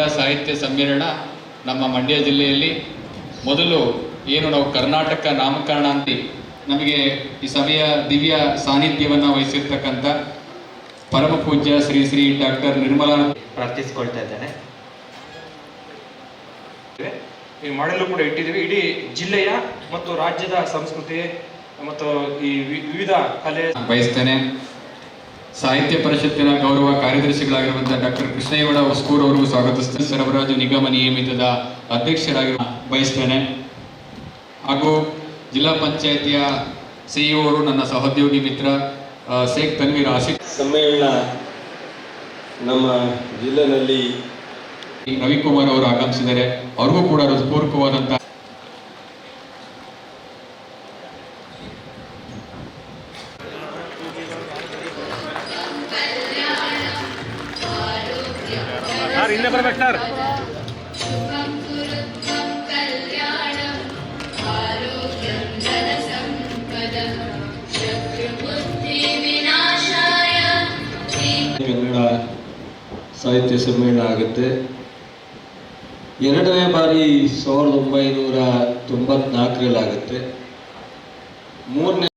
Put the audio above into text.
ಕನ್ನಡ ಸಾಹಿತ್ಯ ಸಮ್ಮೇಳನ ನಮ್ಮ ಮಂಡ್ಯ ಜಿಲ್ಲೆಯಲ್ಲಿ ಮೊದಲು ಏನು ನಾವು ಕರ್ನಾಟಕ ನಾಮಕರಣ ಅಂತ ನಮಗೆ ಈ ಸಭೆಯ ದಿವ್ಯ ಸಾನ್ನಿಧ್ಯವನ್ನು ವಹಿಸಿರ್ತಕ್ಕಂಥ ಪರಮ ಪೂಜ್ಯ ಶ್ರೀ ಶ್ರೀ ಡಾಕ್ಟರ್ ನಿರ್ಮಲಾ ಪ್ರಾರ್ಥಿಸಿಕೊಳ್ತಾ ಇದ್ದೇನೆ. ಈ ಮಾಡಲು ಕೂಡ ಇಟ್ಟಿದ್ದೀವಿ. ಇಡೀ ಜಿಲ್ಲೆಯ ಮತ್ತು ರಾಜ್ಯದ ಸಂಸ್ಕೃತಿ ಮತ್ತು ಈ ವಿವಿಧ ಕಲೆ ಬಯಸ್ತೇನೆ. ಸಾಹಿತ್ಯ ಪರಿಷತ್ತಿನ ಗೌರವ ಕಾರ್ಯದರ್ಶಿಗಳಾಗಿರುವಂತಹ ಡಾಕ್ಟರ್ ಕೃಷ್ಣೇಗೌಡ ಹೊಸಕೂರು ಅವರು ಸ್ವಾಗತಿಸ್ತೇನೆ. ಸರಬರಾಜು ನಿಗಮ ನಿಯಮಿತದ ಅಧ್ಯಕ್ಷರಾಗಿ ಬಯಸ್ತೇನೆ. ಹಾಗೂ ಜಿಲ್ಲಾ ಪಂಚಾಯಿತಿಯ ಸಿಇಒ ಅವರು ನನ್ನ ಸಹೋದ್ಯೋಗಿ ಮಿತ್ರ ಶೇಖ್ ತನ್ವೀರ್ ಆಸಿಫ್. ಸಮ್ಮೇಳನ ನಮ್ಮ ಜಿಲ್ಲೆಯಲ್ಲಿ ರವಿಕುಮಾರ್ ಅವರು ಆಗಮಿಸಿದ್ದಾರೆ. ಅವ್ರಿಗೂ ಕೂಡ ಹೃತ್ಪೂರ್ವಕವಾದಂತಹ ಕನ್ನಡ ಸಾಹಿತ್ಯ ಸಮ್ಮೇಳನ ಆಗುತ್ತೆ. ಎರಡನೇ ಬಾರಿ 1994 ಆಗುತ್ತೆ. ಮೂರನೇ